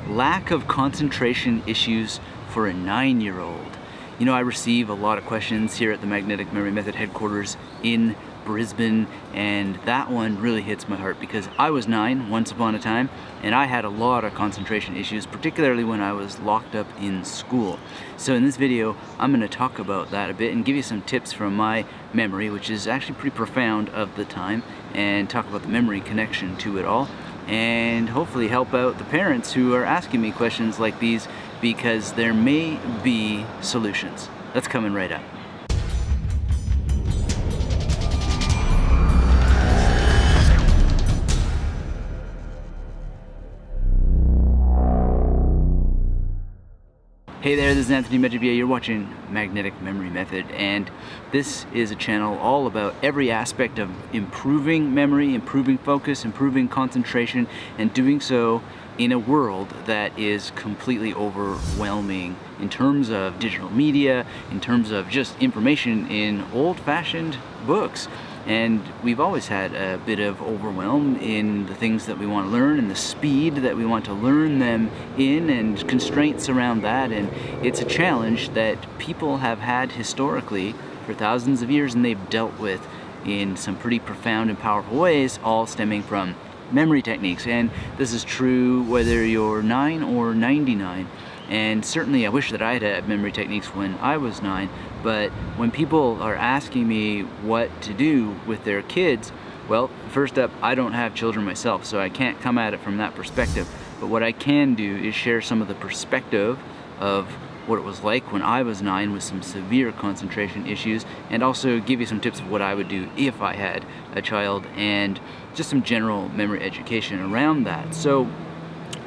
lack of concentration issues for a 9-year-old. You know, I receive a lot of questions here at the Magnetic Memory Method headquarters in Brisbane, and that one really hits my heart because I was 9 once upon a time, and I had a lot of concentration issues, particularly when I was locked up in school. So in this video, I'm going to talk about that a bit and give you some tips from my memory, which is actually pretty profound of the time, and talk about the memory connection to it all, and hopefully help out the parents who are asking me questions like these, because there may be solutions. That's coming right up. Hey there, this is Anthony Metivier. You're watching Magnetic Memory Method, and this is a channel all about every aspect of improving memory, improving focus, improving concentration, and doing so in a world that is completely overwhelming in terms of digital media, in terms of just information in old-fashioned books. And we've always had a bit of overwhelm in the things that we want to learn and the speed that we want to learn them in, and constraints around that. And it's a challenge that people have had historically for thousands of years, and they've dealt with in some pretty profound and powerful ways, all stemming from memory techniques. And this is true whether you're 9 or 99. And certainly I wish that I had memory techniques when I was 9, but when people are asking me what to do with their kids, well, first up, I don't have children myself, so I can't come at it from that perspective. But what I can do is share some of the perspective of what it was like when I was 9 with some severe concentration issues, and also give you some tips of what I would do if I had a child, and just some general memory education around that. So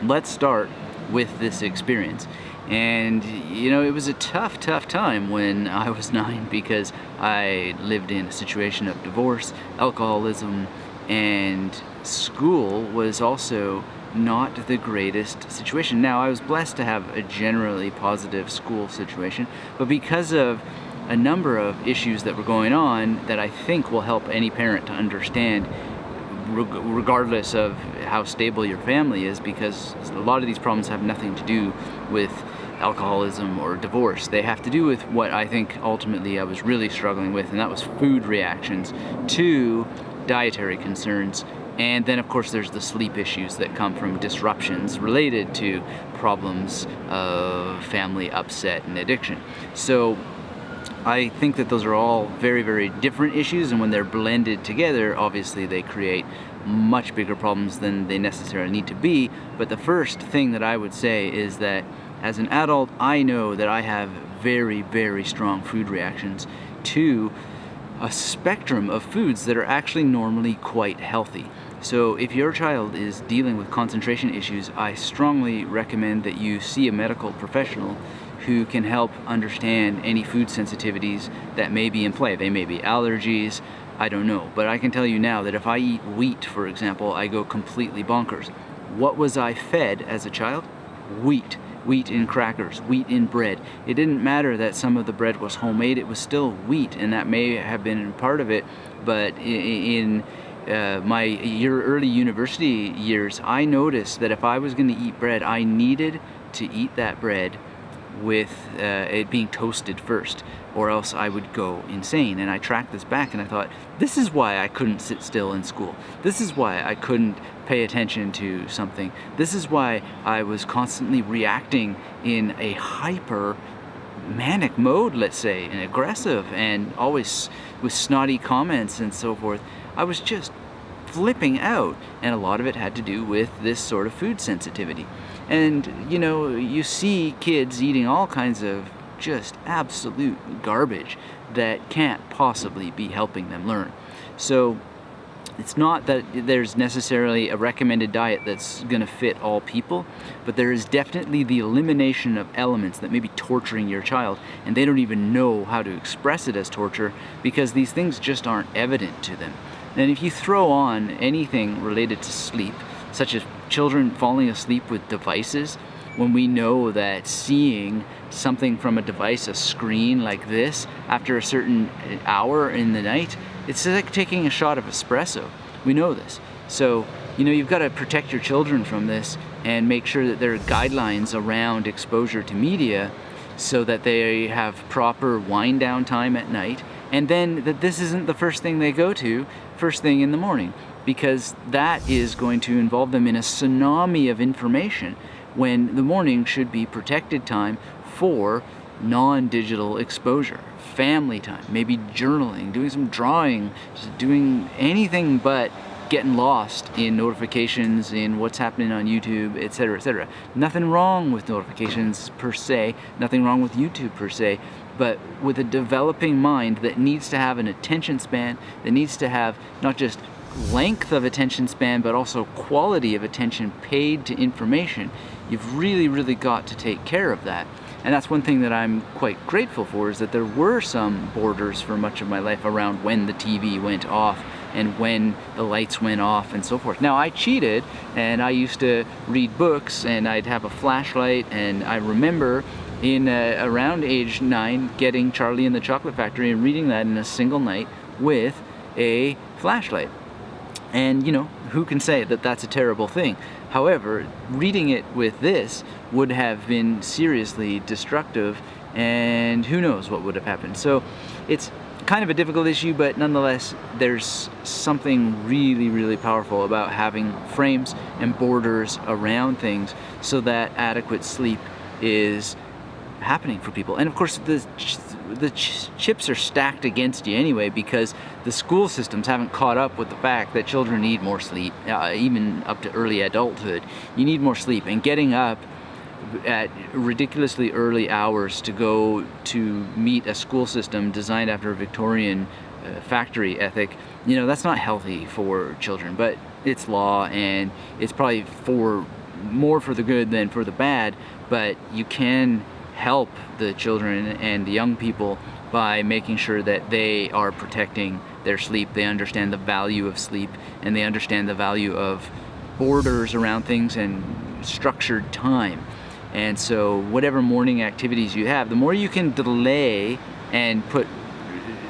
let's start with this experience. And you know, it was a tough time when I was 9, because I lived in a situation of divorce, alcoholism, and school was also not the greatest situation. Now, I was blessed to have a generally positive school situation, but because of a number of issues that were going on that I think will help any parent to understand, regardless of how stable your family is, because a lot of these problems have nothing to do with alcoholism or divorce. They have to do with what I think ultimately I was really struggling with, and that was food reactions to dietary concerns. And then of course there's the sleep issues that come from disruptions related to problems of family upset and addiction. So I think that those are all very, very different issues, and when they're blended together, obviously they create much bigger problems than they necessarily need to be. But the first thing that I would say is that as an adult, I know that I have very, very strong food reactions to a spectrum of foods that are actually normally quite healthy. So if your child is dealing with concentration issues, I strongly recommend that you see a medical professional who can help understand any food sensitivities that may be in play. They may be allergies, I don't know. But I can tell you now that if I eat wheat, for example, I go completely bonkers. What was I fed as a child? Wheat. Wheat in crackers, wheat in bread. It didn't matter that some of the bread was homemade, it was still wheat, and that may have been part of it. But in my early university years, I noticed that if I was going to eat bread, I needed to eat that bread with it being toasted first, or else I would go insane. And I tracked this back, and I thought, this is why I couldn't sit still in school. This is why I couldn't pay attention to something. This is why I was constantly reacting in a hyper manic mode, let's say, and aggressive, and always with snotty comments and so forth. I was just flipping out, and a lot of it had to do with this sort of food sensitivity. And you know, you see kids eating all kinds of just absolute garbage that can't possibly be helping them learn. So it's not that there's necessarily a recommended diet that's going to fit all people, but there is definitely the elimination of elements that may be torturing your child, and they don't even know how to express it as torture because these things just aren't evident to them. And if you throw on anything related to sleep, such as children falling asleep with devices, when we know that seeing something from a device, a screen like this, after a certain hour in the night, it's like taking a shot of espresso. We know this. So, you know, you've got to protect your children from this, and make sure that there are guidelines around exposure to media so that they have proper wind down time at night, and then that this isn't the first thing they go to first thing in the morning, because that is going to involve them in a tsunami of information when the morning should be protected time for non-digital exposure, family time, maybe journaling, doing some drawing, just doing anything but getting lost in notifications, in what's happening on YouTube, etc., etc. Nothing wrong with notifications per se, nothing wrong with YouTube per se, but with a developing mind that needs to have an attention span, that needs to have not just length of attention span, but also quality of attention paid to information, you've really, really got to take care of that. And that's one thing that I'm quite grateful for, is that there were some borders for much of my life around when the TV went off and when the lights went off and so forth. Now, I cheated, and I used to read books, and I'd have a flashlight, and I remember in around age 9 getting Charlie and the Chocolate Factory and reading that in a single night with a flashlight. And you know, who can say that that's a terrible thing? However, reading it with this would have been seriously destructive, and who knows what would have happened. So it's kind of a difficult issue, but nonetheless, there's something really, really powerful about having frames and borders around things so that adequate sleep is happening for people. And of course, the chips are stacked against you anyway, because the school systems haven't caught up with the fact that children need more sleep, even up to early adulthood. You need more sleep, and getting up at ridiculously early hours to go to meet a school system designed after a Victorian factory ethic, you know, that's not healthy for children. But it's law, and it's probably more for the good than for the bad, but you can help the children and the young people by making sure that they are protecting their sleep. They understand the value of sleep, and they understand the value of borders around things and structured time. And so whatever morning activities you have, the more you can delay and put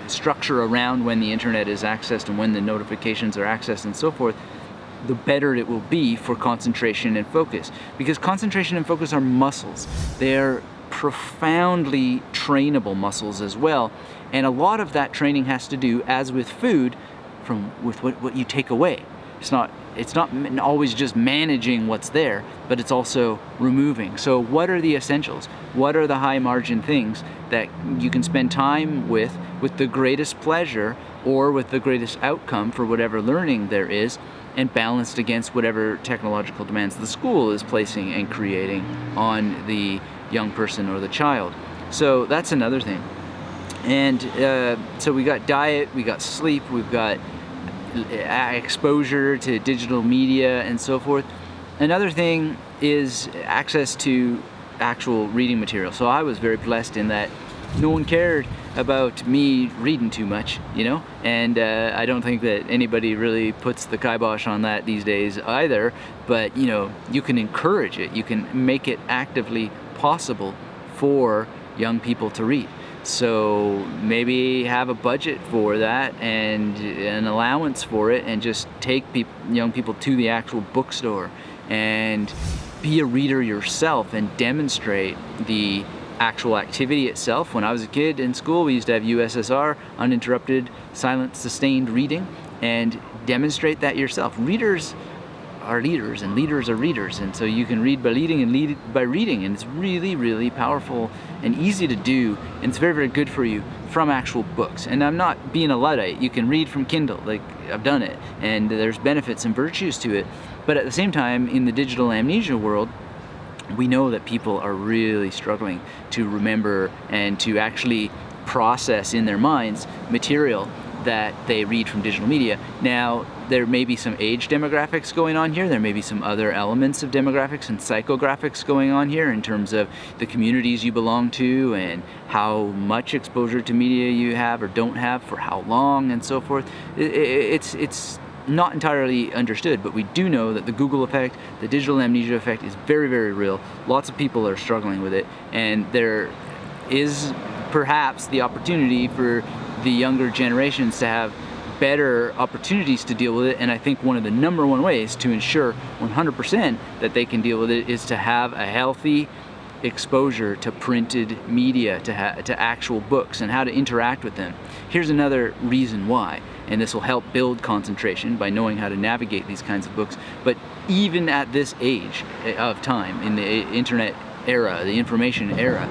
structure around when the internet is accessed and when the notifications are accessed and so forth, the better it will be for concentration and focus. Because concentration and focus are muscles. They're profoundly trainable muscles as well, and a lot of that training has to do, as with food, with what you take away. It's not always just managing what's there, but it's also removing. So what are the essentials? What are the high margin things that you can spend time with the greatest pleasure or with the greatest outcome for whatever learning there is, and balanced against whatever technological demands the school is placing and creating on the young person or the child. So that's another thing. And so we got diet, we got sleep, we've got exposure to digital media and so forth. Another thing is access to actual reading material. So I was very blessed in that no one cared about me reading too much, you know, and I don't think that anybody really puts the kibosh on that these days either, but you know, you can encourage it, you can make it actively possible for young people to read. So maybe have a budget for that and an allowance for it, and just take young people to the actual bookstore and be a reader yourself and demonstrate the actual activity itself. When I was a kid in school, we used to have USSR, uninterrupted, silent, sustained reading, and demonstrate that yourself. Readers are leaders, and leaders are readers, and so you can read by leading and lead by reading, and it's really, really powerful and easy to do, and it's very, very good for you from actual books. And I'm not being a Luddite. You can read from Kindle, like I've done it, and there's benefits and virtues to it. But at the same time, in the digital amnesia world, we know that people are really struggling to remember and to actually process in their minds material that they read from digital media. Now, there may be some age demographics going on here. There may be some other elements of demographics and psychographics going on here in terms of the communities you belong to and how much exposure to media you have or don't have, for how long, and so forth. It's not entirely understood, but we do know that the Google effect, the digital amnesia effect, is very, very real. Lots of people are struggling with it, and there is perhaps the opportunity for the younger generations to have better opportunities to deal with it. And I think one of the number one ways to ensure 100% that they can deal with it is to have a healthy exposure to printed media, to actual books, and how to interact with them. Here's another reason why, and this will help build concentration by knowing how to navigate these kinds of books. But even at this age of time, in the internet era, the information era,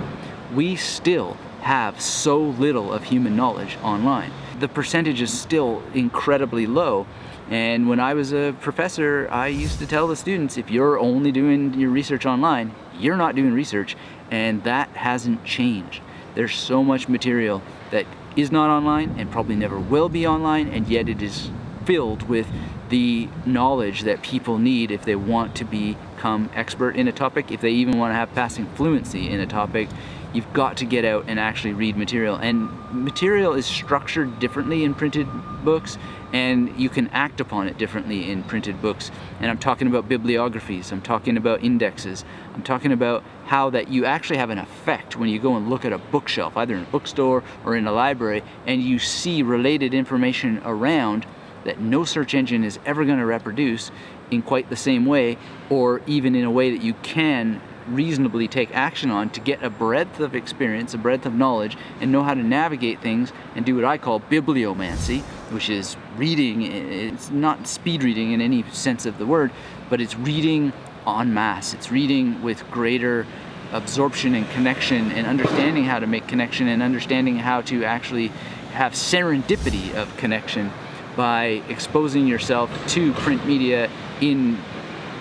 we still have so little of human knowledge online. The percentage is still incredibly low. And when I was a professor, I used to tell the students, if you're only doing your research online, you're not doing research. And that hasn't changed. There's so much material that is not online and probably never will be online, and yet it is filled with the knowledge that people need if they want to become expert in a topic, if they even want to have passing fluency in a topic. You've got to get out and actually read material. And material is structured differently in printed books, and you can act upon it differently in printed books. And I'm talking about bibliographies, I'm talking about indexes, I'm talking about how that you actually have an effect when you go and look at a bookshelf, either in a bookstore or in a library, and you see related information around that no search engine is ever going to reproduce in quite the same way, or even in a way that you can reasonably take action on to get a breadth of experience, a breadth of knowledge, and know how to navigate things and do what I call bibliomancy, which is reading. It's not speed reading in any sense of the word, but it's reading en masse. It's reading with greater absorption and connection, and understanding how to make connection, and understanding how to actually have serendipity of connection by exposing yourself to print media in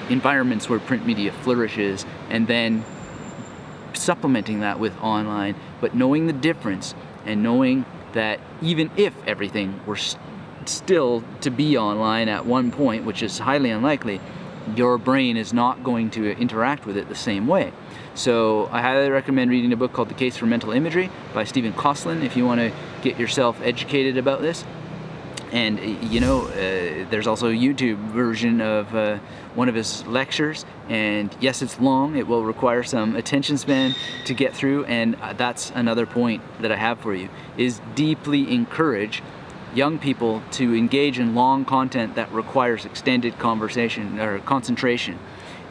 environments where print media flourishes, and then supplementing that with online, but knowing the difference, and knowing that even if everything were still to be online at one point, which is highly unlikely, your brain is not going to interact with it the same way. So I highly recommend reading a book called The Case for Mental Imagery by Stephen Kosslyn if you want to get yourself educated about this. And there's also a YouTube version of one of his lectures, and yes, it's long, it will require some attention span to get through, and that's another point that I have for you, is deeply encourage young people to engage in long content that requires extended conversation or concentration.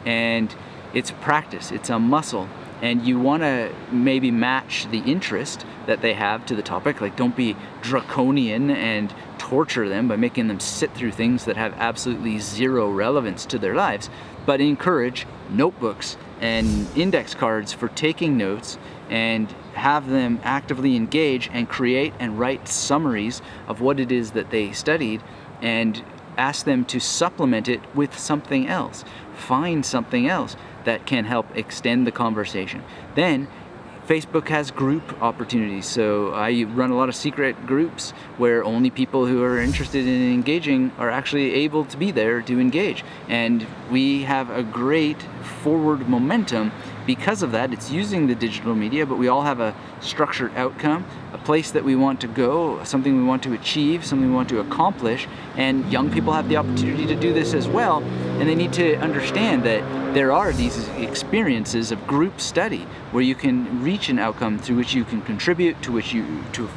And it's practice, it's a muscle, and you want to maybe match the interest that they have to the topic. Like, don't be draconian and torture them by making them sit through things that have absolutely zero relevance to their lives, but encourage notebooks and index cards for taking notes, and have them actively engage and create and write summaries of what it is that they studied, and ask them to supplement it with something else. Find something else that can help extend the conversation. Then Facebook has group opportunities, so I run a lot of secret groups where only people who are interested in engaging are actually able to be there to engage. And we have a great forward momentum because of that. It's using the digital media, but we all have a structured outcome, a place that we want to go, something we want to achieve, something we want to accomplish, and young people have the opportunity to do this as well, and they need to understand that there are these experiences of group study where you can reach an outcome through which you can contribute,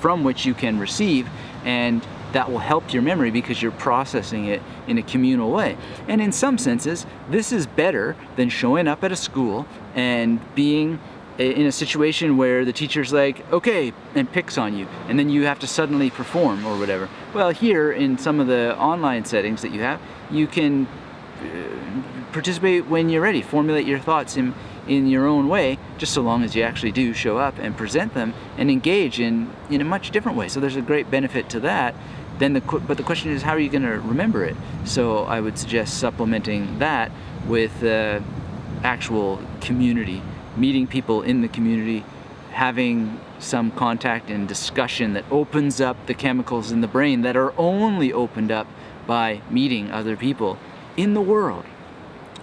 from which you can receive, and that will help your memory because you're processing it in a communal way. And in some senses, this is better than showing up at a school and being in a situation where the teacher's like, okay, and picks on you, and then you have to suddenly perform or whatever. Well, here in some of the online settings that you have, you can participate when you're ready, formulate your thoughts in your own way, just so long as you actually do show up and present them and engage in a much different way. So there's a great benefit to that. But the question is, how are you going to remember it? So I would suggest supplementing that with actual community, meeting people in the community, having some contact and discussion that opens up the chemicals in the brain that are only opened up by meeting other people in the world.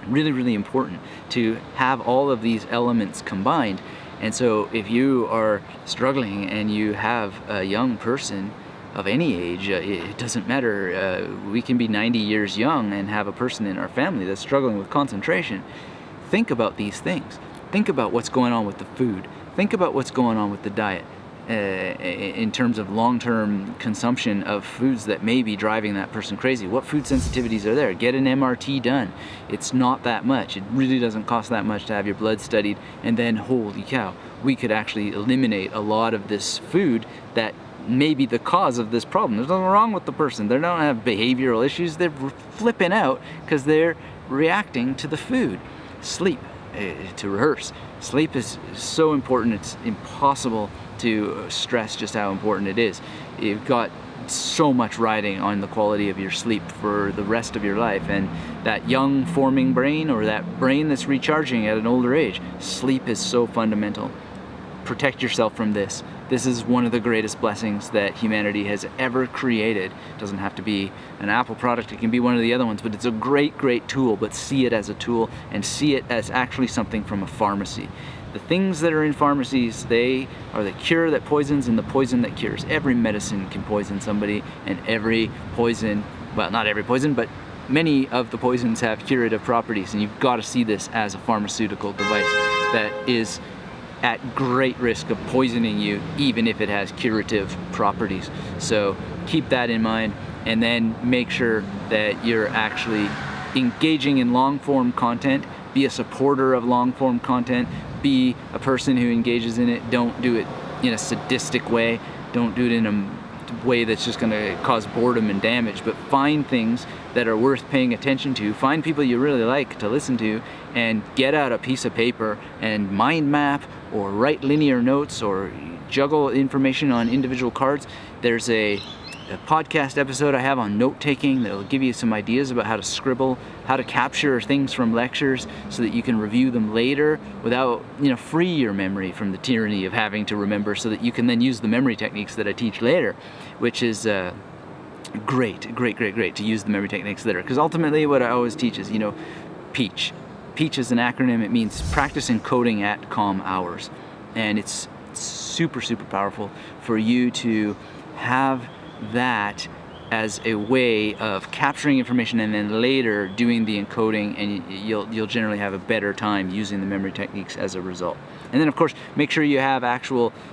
Really, really important to have all of these elements combined. And so if you are struggling and you have a young person of any age, it doesn't matter. We can be 90 years young and have a person in our family that's struggling with concentration. Think about these things. Think about what's going on with the food. Think about what's going on with the diet. in terms of long-term consumption of foods that may be driving that person crazy. What food sensitivities are there? Get an MRT done. It's not that much. It really doesn't cost that much to have your blood studied, and then holy cow, we could actually eliminate a lot of this food that may be the cause of this problem. There's nothing wrong with the person. They don't have behavioral issues. They're flipping out because they're reacting to the food. Sleep, to rehearse. Sleep is so important. It's impossible to stress just how important it is. You've got so much riding on the quality of your sleep for the rest of your life, and that young forming brain, or that brain that's recharging at an older age, sleep is so fundamental. Protect yourself from this. This is one of the greatest blessings that humanity has ever created. It doesn't have to be an Apple product, it can be one of the other ones, but it's a great, great tool. But see it as a tool, and see it as actually something from a pharmacy. The things that are in pharmacies, they are the cure that poisons and the poison that cures. Every medicine can poison somebody, and every poison, well, not every poison, but many of the poisons have curative properties, and you've got to see this as a pharmaceutical device that is at great risk of poisoning you, even if it has curative properties. So keep that in mind, and then make sure that you're actually engaging in long-form content. Be a supporter of long-form content. Be a person who engages in it. Don't do it in a sadistic way. Don't do it in a way that's just going to cause boredom and damage, but find things that are worth paying attention to. Find people you really like to listen to, and get out a piece of paper and mind map, or write linear notes, or juggle information on individual cards. There's a podcast episode I have on note-taking that will give you some ideas about how to scribble, how to capture things from lectures so that you can review them later without, free your memory from the tyranny of having to remember, so that you can then use the memory techniques that I teach later, which is great to use the memory techniques later. Because ultimately what I always teach is, PEACH. PEACH is an acronym. It means practice encoding at calm hours. And it's super, super powerful for you to have that as a way of capturing information and then later doing the encoding, and you'll generally have a better time using the memory techniques as a result. And then of course, make sure you have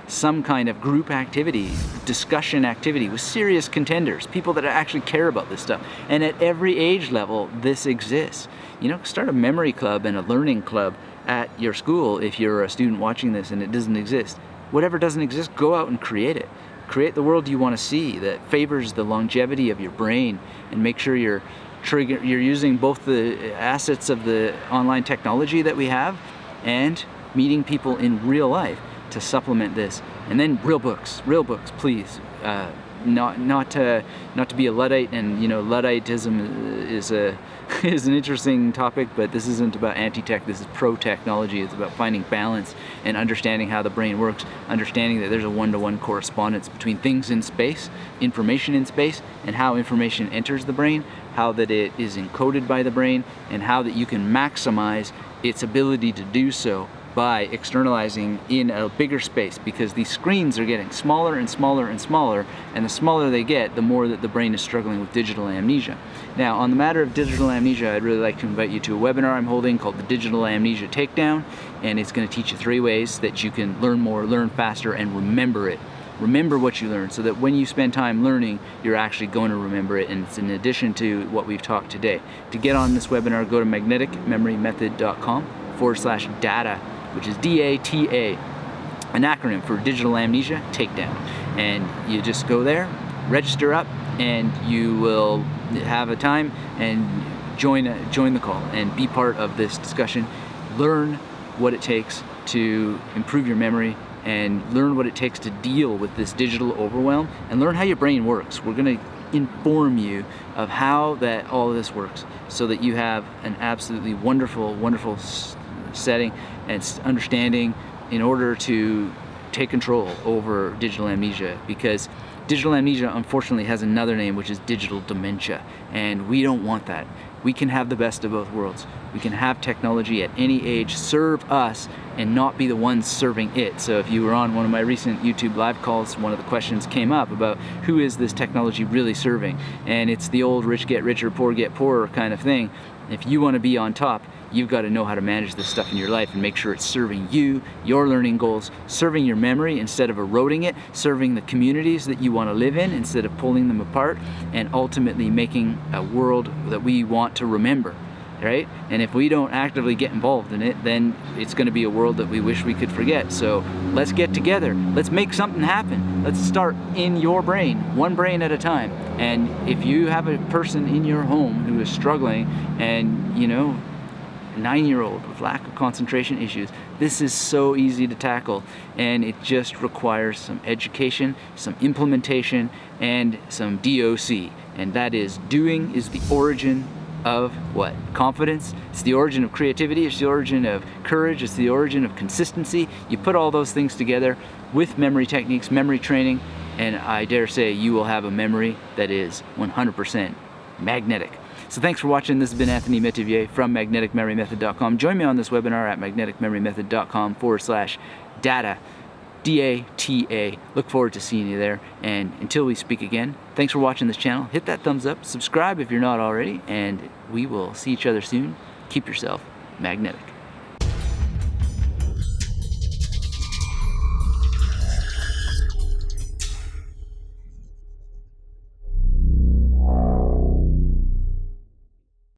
some kind of group activity, discussion activity with serious contenders, people that actually care about this stuff. And at every age level, this exists. Start a memory club and a learning club at your school if you're a student watching this and it doesn't exist. Whatever doesn't exist, go out and create it. Create the world you want to see that favors the longevity of your brain, and make sure you're using both the assets of the online technology that we have and meeting people in real life to supplement this. And then real books, please. Not to be a Luddite, and Ludditism is an interesting topic, but this isn't about anti-tech. This is pro-technology. It's about finding balance and understanding how the brain works, understanding that there's a one-to-one correspondence between things in space, information in space, and how information enters the brain, how that it is encoded by the brain, and how that you can maximize its ability to do so by externalizing in a bigger space, because these screens are getting smaller and smaller and smaller, and the smaller they get, the more that the brain is struggling with digital amnesia. Now, on the matter of digital amnesia, I'd really like to invite you to a webinar I'm holding called the Digital Amnesia Takedown, and it's going to teach you 3 ways that you can learn more, learn faster, and remember it. Remember what you learned, so that when you spend time learning, you're actually going to remember it, and it's in addition to what we've talked today. To get on this webinar, go to magneticmemorymethod.com/data, which is DATA, an acronym for Digital Amnesia Takedown. And you just go there, register up, and you will have a time and join the call and be part of this discussion. Learn what it takes to improve your memory, and learn what it takes to deal with this digital overwhelm, and learn how your brain works. We're going to inform you of how that all of this works, so that you have an absolutely wonderful setting and understanding in order to take control over digital amnesia, because digital amnesia unfortunately has another name, which is digital dementia, and we don't want that. We can have the best of both worlds. We can have technology at any age serve us and not be the ones serving it. So if you were on one of my recent YouTube live calls, one of the questions came up about who is this technology really serving, and it's the old rich get richer, poor get poorer kind of thing. If you want to be on top, you've got to know how to manage this stuff in your life and make sure it's serving you, your learning goals, serving your memory instead of eroding it, serving the communities that you want to live in instead of pulling them apart, and ultimately making a world that we want to remember. Right? And if we don't actively get involved in it, then it's going to be a world that we wish we could forget. So let's get together. Let's make something happen. Let's start in your brain, one brain at a time. And if you have a person in your home who is struggling, and you know, a 9-year-old with lack of concentration issues, this is so easy to tackle, and it just requires some education, some implementation, and some DOC. And that is, doing is the origin of what? Confidence. It's the origin of creativity. It's the origin of courage. It's the origin of consistency. You put all those things together with memory techniques, memory training, and I dare say you will have a memory that is 100% magnetic. So thanks for watching. This has been Anthony Metivier from magneticmemorymethod.com. Join me on this webinar at magneticmemorymethod.com/data. DATA. Look forward to seeing you there. And until we speak again, thanks for watching this channel. Hit that thumbs up, subscribe if you're not already, and we will see each other soon. Keep yourself magnetic.